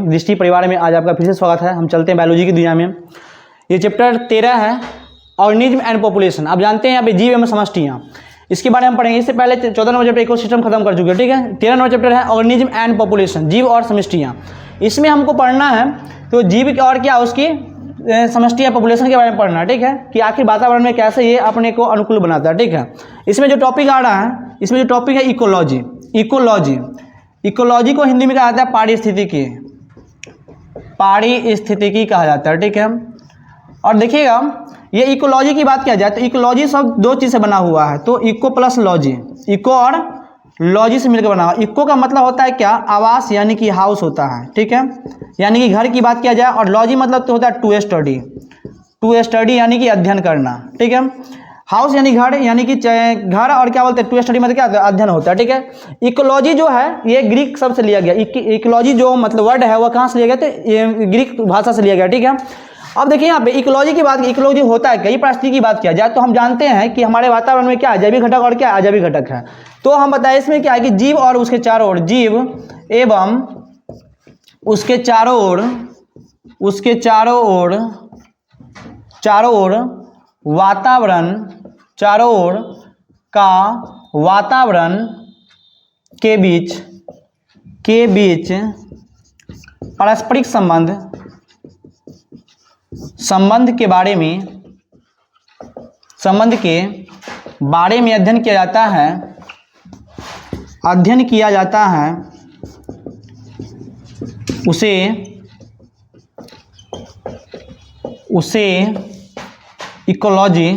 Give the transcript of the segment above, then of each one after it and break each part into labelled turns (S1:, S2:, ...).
S1: दृष्टि परिवार में आज आपका फिर से स्वागत है। हम चलते हैं बायोलॉजी की दुनिया में। ये चैप्टर 13 है, ऑर्गेनिज्म एंड पॉपुलेशन। आप जानते हैं यहाँ पे जीव एवं समष्टियाँ, इसके बारे में हम पढ़ेंगे। इससे पहले 14 नंबर चैप्टर इकोसिस्टम खत्म कर चुके हैं, ठीक है। 13 नंबर चैप्टर है ऑर्गेनिज्म एंड पॉपुलेशन, जीव और समष्टियाँ। इसमें हमको पढ़ना है तो जीव और क्या उसकी समष्टि या पॉपुलेशन के बारे में पढ़ना है, ठीक है, कि आखिर वातावरण में कैसे ये अपने को अनुकूल बनाता है, ठीक है। इसमें जो टॉपिक आ रहा है, इसमें जो टॉपिक है इकोलॉजी। इकोलॉजी को हिंदी में कहा जाता है पारिस्थितिकी, पारिस्थितिकी कहा जाता है, ठीक है। और देखिएगा ये इकोलॉजी की बात किया जाए तो इकोलॉजी सब दो चीज़ से बना हुआ है, तो इको प्लस लॉजी, इको और लॉजी से मिलकर बना हुआ। इको का मतलब होता है क्या, आवास यानी कि हाउस होता है, ठीक है, यानी कि घर की बात किया जाए। और लॉजी मतलब तो होता है टू स्टडी यानी कि अध्ययन करना, ठीक है। हाउस यानी घर, यानी कि घर, और क्या बोलते हैं टू स्टडी मतलब क्या होता है, अध्ययन होता है, ठीक है। इकोलॉजी जो है ये ग्रीक शब्द से लिया गया। इकोलॉजी जो मतलब वर्ड है वह कहाँ से लिया गया, तो ये ग्रीक भाषा से लिया गया, ठीक है। अब देखिए यहाँ पे इकोलॉजी की बात, इकोलॉजी होता है कई पारिस्थितिकी की बात किया जाए तो हम जानते हैं कि हमारे वातावरण में क्या है, जैविक घटक और क्या अजैविक घटक है। तो हम बताएं इसमें क्या है कि जीव और उसके चारों ओर, जीव एवं उसके चारों ओर वातावरण, चारों ओर का वातावरण के बीच पारस्परिक संबंध के बारे में अध्ययन किया जाता है, उसे इकोलॉजी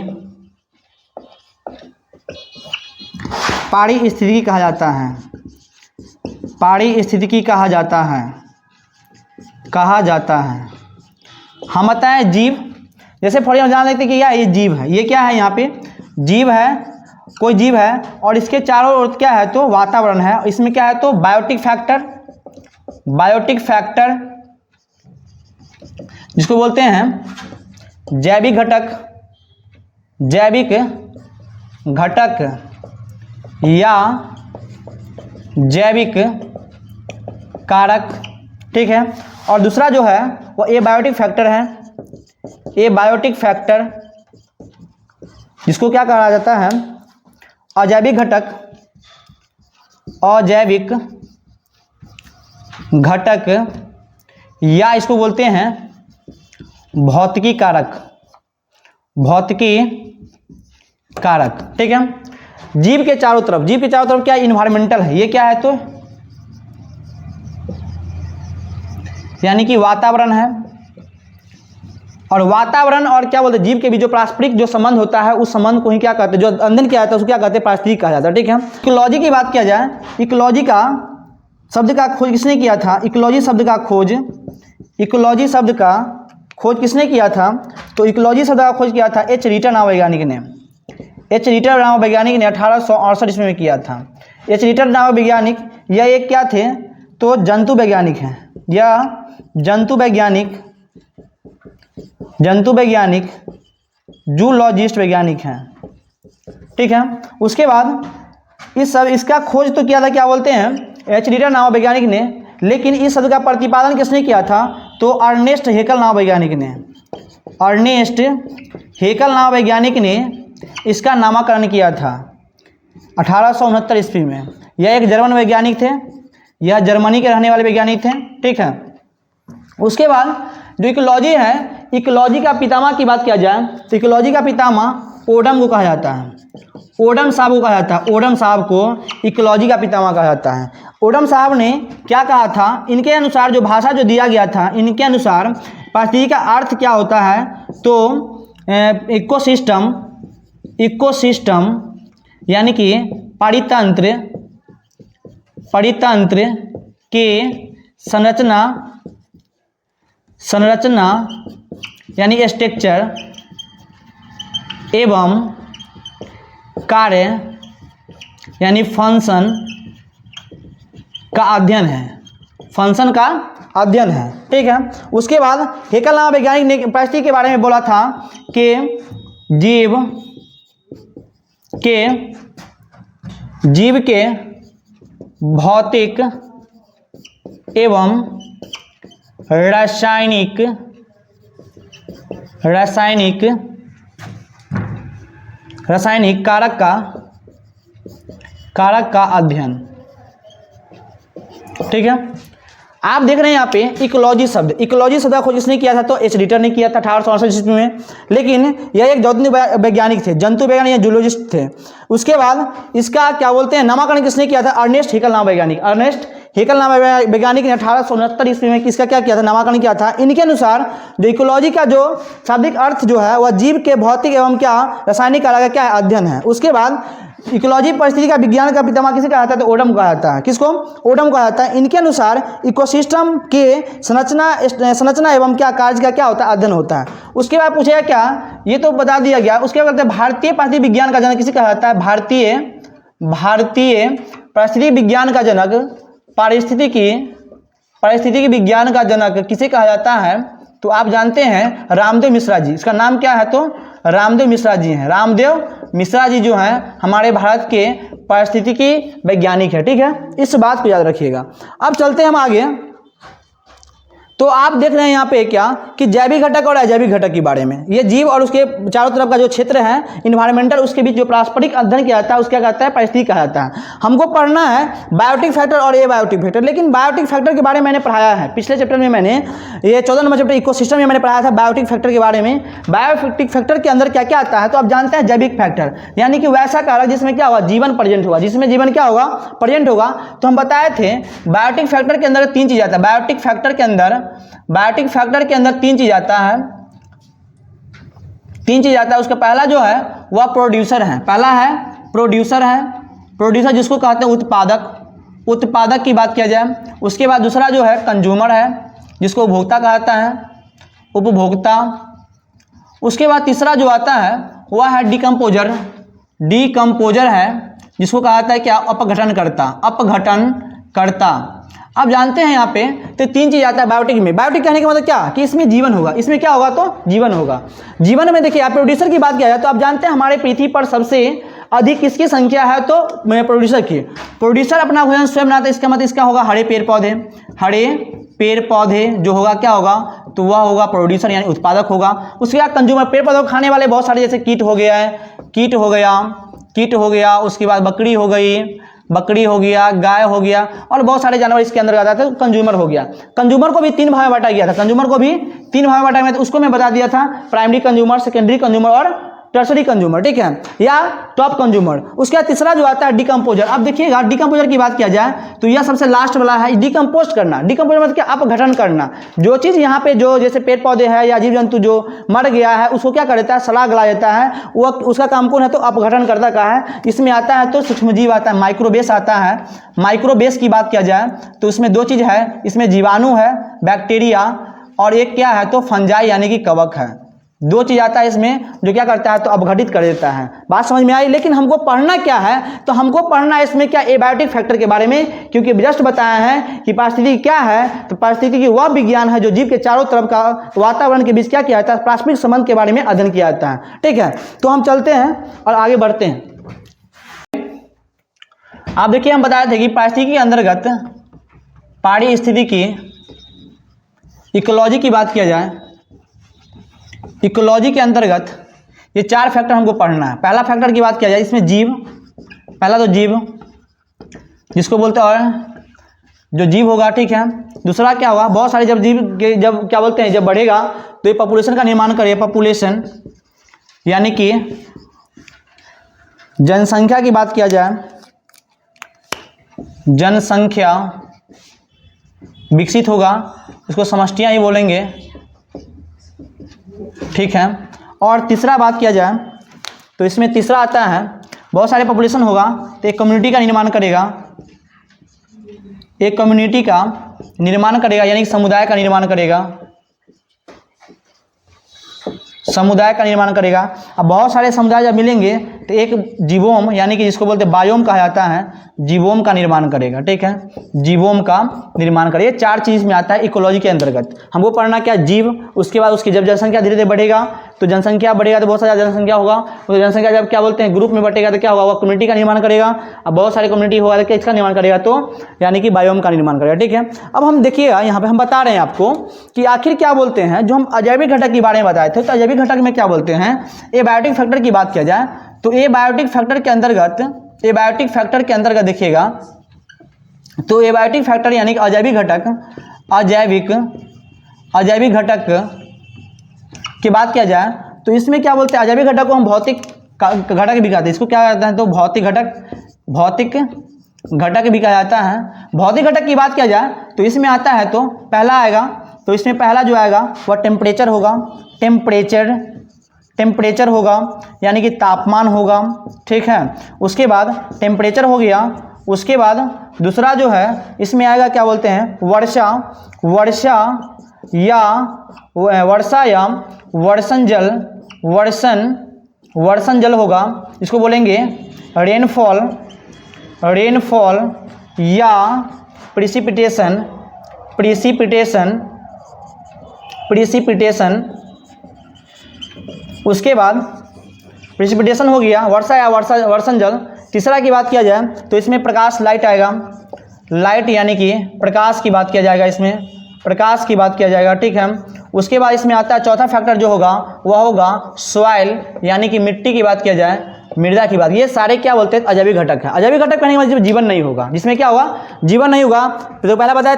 S1: पारिस्थितिकी कहा जाता है। हम बताएं जीव, जैसे फॉर एग्जाम्पल जान लेते हैं कि ये जीव है, ये क्या है, यहाँ पे जीव है, कोई जीव है और इसके चारों ओर क्या है तो वातावरण है। इसमें क्या है तो बायोटिक फैक्टर जिसको बोलते हैं जैविक घटक या जैविक कारक, ठीक है। और दूसरा जो है वो एबायोटिक फैक्टर है, एबायोटिक फैक्टर जिसको क्या कहा जाता है, अजैविक घटक या इसको बोलते हैं भौतिकी कारक, ठीक है। जीव के चारों तरफ क्या इन्वायरमेंटल है, ये क्या है तो यानी कि वातावरण है। और वातावरण और क्या बोलते हैं जीव के बीच जो पारस्परिक जो संबंध होता है उस संबंध को ही क्या कहते हैं, जो अध्ययन किया जाता है उसको क्या कहते हैं, पारिस्थितिकी कहा जाता है, ठीक है। इकोलॉजी की बात किया जाए, इकोलॉजी का शब्द का खोज किसने किया था, इकोलॉजी शब्द का खोज किसने किया था, तो इकोलॉजी शब्द का खोज किया था एच रीटर नाम वैज्ञानिक ने 1868 ईस्वी में किया था। एच रीटर नाम वैज्ञानिक, यह एक क्या थे तो जंतु वैज्ञानिक हैं, या जंतु वैज्ञानिक जूलॉजिस्ट वैज्ञानिक हैं, ठीक है। उसके बाद इसका खोज तो किया था, क्या बोलते हैं, एच रीटर नाम वैज्ञानिक ने, लेकिन इस शब्द का प्रतिपादन किसने किया था तो अर्नेस्ट हेकल नाम वैज्ञानिक ने इसका नामकरण किया था 1869 ईस्वी में। यह एक जर्मन वैज्ञानिक थे, यह जर्मनी के रहने वाले वैज्ञानिक थे, ठीक है। उसके बाद जो इकोलॉजी है, इकोलॉजी का पितामह की बात किया जाए तो इकोलॉजी का पितामह ओडम को कहा जाता है, ओडम साहब को इकोलॉजी का पितामह कहा जाता है। ओडम साहब ने क्या कहा था, इनके अनुसार जो भाषा जो दिया गया था, इनके अनुसार पारिस्थितिकी का अर्थ क्या होता है तो इकोसिस्टम यानी कि परितंत्र के संरचना यानी स्ट्रक्चर एवं कार्य यानी फंक्शन का अध्ययन है, ठीक है। उसके बाद हेकल नाम वैज्ञानिक ने पारिस्थितिकी के बारे में बोला था कि जीव के भौतिक एवं रासायनिक कारक का अध्ययन। ठीक है, आप देख रहे हैं यहाँ पे इकोलॉजी शब्द का खोज किसने किया था? तो एच रिटर ने किया था 1868 ईस्वी में। लेकिन यह एक जंतु वैज्ञानिक थे, जंतु वैज्ञानिक या जूलॉजिस्ट थे। उसके बाद इसका क्या बोलते हैं, नामकरण किसने किया था? अर्नेस्ट हैकेल नाम वैज्ञानिक ने 1869 ईस्वी में किसका क्या किया था? नामकरण किया था। इनके अनुसार जो इकोलॉजी का जो शाब्दिक अर्थ जो है वह जीव के भौतिक एवं क्या रासायनिक कारक का क्या है? अध्ययन है। उसके बाद इकोलॉजी परिस्थिति का विज्ञान का पितामह किसे कहा जाता है? तो ओडम कहा जाता है। किसको? ओडम कहा जाता है। इनके अनुसार इकोसिस्टम के संरचना एवं क्या कार्य का क्या होता है? अध्ययन होता है। उसके बाद पूछेगा क्या, ये तो बता दिया गया। उसके बाद भारतीय परिस्थिति विज्ञान का जनक किसे कहा जाता है? भारतीय परिस्थिति विज्ञान का जनक, पारिस्थितिकी विज्ञान का जनक किसे कहा जाता है? तो आप जानते हैं रामदेव मिश्रा जी। इसका नाम क्या है? तो रामदेव मिश्रा जी हैं। रामदेव मिश्रा जी जो हैं हमारे भारत के पारिस्थितिकी वैज्ञानिक है। ठीक है, इस बात को याद रखिएगा। अब चलते हैं हम आगे। तो आप देख रहे हैं यहाँ पे क्या कि जैविक घटक और अजैविक घटक के बारे में, ये जीव और उसके चारों तरफ का जो क्षेत्र है इन्वायरमेंटल, उसके बीच जो पारस्परिक अध्ययन किया जाता है उसका कहता है पारिस्थितिकी कहा जाता है। हमको पढ़ना है बायोटिक फैक्टर और एबायोटिक फैक्टर। लेकिन बायोटिक फैक्टर के बारे में मैंने पढ़ाया है पिछले चैप्टर में। मैंने ये 14 नंबर चैप्टर इकोसिस्टम में मैंने पढ़ाया था बायोटिक फैक्टर के बारे में। बायोटिक फैक्टर के अंदर क्या क्या आता है? तो आप जानते हैं जैविक फैक्टर यानी कि वैसा कारक जिसमें क्या होगा? जीवन प्रेजेंट होगा, जिसमें जीवन क्या होगा? प्रेजेंट होगा। तो हम बताए थे बायोटिक फैक्टर के अंदर 3 चीज आता है। बायोटिक फैक्टर के अंदर 3 चीज आता है। 3 चीज आता है। उसका पहला जो है वह प्रोड्यूसर है। पहला है प्रोड्यूसर जिसको कहते हैं उत्पादक की बात किया जाए। उसके बाद दूसरा जो है कंज्यूमर है, जिसको उपभोक्ता कहता है, उपभोक्ता। उसके बाद तीसरा जो आता है वह है डिकम्पोजर है, जिसको कहा जाता है क्या? अपघटनकर्ता। आप जानते हैं यहाँ पे तो 3 चीज आता है बायोटिक में। बायोटिक कहने का मतलब क्या कि इसमें जीवन होगा। इसमें क्या होगा? तो जीवन होगा। जीवन में देखिए आप प्रोड्यूसर की बात किया जाए तो आप जानते हैं हमारे पृथ्वी पर सबसे अधिक किसकी संख्या है? तो प्रोड्यूसर की। प्रोड्यूसर अपना भोजन स्वयं बनाता है। इसका मतलब इसका होगा हरे पेड़ पौधे जो होगा क्या होगा? तो वह होगा प्रोड्यूसर यानी उत्पादक होगा। उसके बाद कंज्यूमर, पेड़ पौधों को खाने वाले बहुत सारे, जैसे कीट हो गया, उसके बाद बकरी हो गया, गाय हो गया और बहुत सारे जानवर इसके अंदर आ जाते हैं। कंज्यूमर हो गया। कंज्यूमर को भी 3 भाग में बांटा गया था। उसको मैं बता दिया था, प्राइमरी कंज्यूमर, सेकेंडरी कंज्यूमर और टर्सरी कंज्यूमर। ठीक है, या टॉप कंज्यूमर। उसके बाद तीसरा जो आता है डिकम्पोजर। अब देखिएगा डिकम्पोजर की बात किया जाए तो यह सबसे लास्ट वाला है, डिकम्पोस्ट करना। डिकम्पोजर मतलब क्या? अपघटन करना। जो चीज़ यहाँ पे जो जैसे पेड़ पौधे है या जीव जंतु जो मर गया है उसको क्या कर देता है? सड़ा गला देता है। वो उसका काम कौन है? तो अपघटन करता का है। इसमें आता है तो सूक्ष्मजीव आता है, माइक्रोबेस आता है। माइक्रोबेस की बात किया जाए तो इसमें 2 चीज़ है, इसमें जीवाणु है, बैक्टीरिया, और एक क्या है? तो फंजाई यानी कि कवक है। 2 चीज आता है इसमें जो क्या करता है? तो अपघटित कर देता है। बात समझ में आई? लेकिन हमको पढ़ना क्या है? तो हमको पढ़ना है इसमें क्या? एबायोटिक फैक्टर के बारे में, क्योंकि जस्ट बताया है कि पारिस्थितिकी क्या है। तो पारिस्थितिकी वह विज्ञान है जो जीव के चारों तरफ का वातावरण के बीच क्या किया जाता है? पारस्परिक संबंध के बारे में अध्ययन किया जाता है। ठीक है, तो हम चलते हैं और आगे बढ़ते हैं। आप देखिए हम बताए थे कि पारिस्थितिकी के अंतर्गत पारिस्थितिकी इकोलॉजी की बात किया जाए, इकोलॉजी के अंतर्गत ये 4 फैक्टर हमको पढ़ना है। पहला फैक्टर की बात किया जाए, इसमें जीव, पहला तो जीव जिसको बोलते हैं जो जीव होगा। ठीक है, दूसरा क्या होगा? बहुत सारे जब जीव जब क्या बोलते हैं जब बढ़ेगा तो ये पॉपुलेशन का निर्माण करेगा। पॉपुलेशन यानी कि जनसंख्या की बात किया जाए, जनसंख्या विकसित होगा, इसको समष्टियाँ ही बोलेंगे। ठीक है, और तीसरा बात किया जाए तो इसमें तीसरा आता है बहुत सारे पॉपुलेशन होगा तो एक कम्युनिटी का निर्माण करेगा, एक कम्युनिटी का निर्माण करेगा यानी समुदाय का निर्माण करेगा, समुदाय का निर्माण करेगा। अब बहुत सारे समुदाय जब मिलेंगे तो एक जीवोम यानी कि जिसको बोलते हैं बायोम कहा जाता है, जीवोम का निर्माण करेगा। ठीक है, जीवोम का निर्माण करेगा। ये 4 चीज़ में आता है इकोलॉजी के अंतर्गत। हमको पढ़ना क्या, जीव, उसके बाद उसकी जब जनसंख्या धीरे धीरे बढ़ेगा तो जनसंख्या बढ़ेगा तो बहुत सारा जनसंख्या होगा, तो जनसंख्या जब क्या बोलते हैं ग्रुप में बटेगा तो क्या होगा, वो कम्युनिटी का निर्माण करेगा। अब बहुत सारी कम्युनिटी होगा तो क्या इसका निर्माण करेगा, तो यानी कि बायोम का निर्माण करेगा। ठीक है, अब हम देखिएगा यहाँ पे हम बता रहे हैं आपको कि आखिर क्या बोलते हैं, जो हम अजैविक घटक के बारे में बताए थे, तो अजैविक घटक में क्या बोलते हैं, एबायोटिक फैक्टर की बात किया जाए तो एबायोटिक फैक्टर के अंतर्गत देखिएगा, तो एबायोटिक फैक्टर यानी कि अजैविक घटक की बात किया जाए तो इसमें क्या बोलते हैं, अजैविक घटक को हम भौतिक घटक भी कहते हैं। इसको क्या कहते हैं, तो भौतिक घटक भी कहा जाता है। भौतिक घटक की बात किया जाए तो इसमें आता है, तो पहला आएगा, तो इसमें पहला जो आएगा वह टेम्परेचर होगा। टेम्परेचर होगा यानी कि तापमान होगा। ठीक है, उसके बाद टेम्परेचर हो गया, उसके बाद दूसरा जो है इसमें आएगा क्या बोलते हैं, वर्षा या वर्षण जल होगा, इसको बोलेंगे रेनफॉल या प्रिसिपिटेशन। उसके बाद प्रिसिपिटेशन हो गया, वर्षा या वर्षण जल। तीसरा की बात किया जाए तो इसमें प्रकाश, लाइट आएगा, लाइट यानी कि प्रकाश की बात किया जाएगा, इसमें प्रकाश की बात किया जाएगा। ठीक है, उसके बाद इसमें आता है चौथा फैक्टर जो होगा वह होगा सॉइल यानी कि मिट्टी की बात किया जाए, मृदा की बात। ये सारे क्या बोलते हैं, अजैविक घटक है। अजैविक घटक कहने के मतलब जीवन नहीं होगा, जिसमें क्या होगा, जीवन नहीं होगा। तो पहला बताया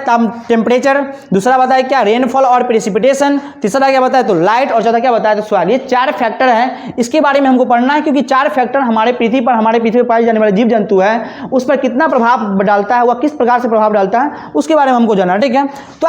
S1: टेम्परेचर, दूसरा बताया क्या, रेनफॉल और प्रेसिपिटेशन, तीसरा क्या बताया तो लाइट, और चौथा क्या बताया तो सॉइल। ये 4 फैक्टर हैं, इसके बारे में हमको पढ़ना है, क्योंकि 4 फैक्टर हमारे पृथ्वी पर पाए जाने वाले जीव जंतु है उस पर कितना प्रभाव डालता है, वह किस प्रकार से प्रभाव डालता है, उसके बारे में हमको जानना है। ठीक है, तो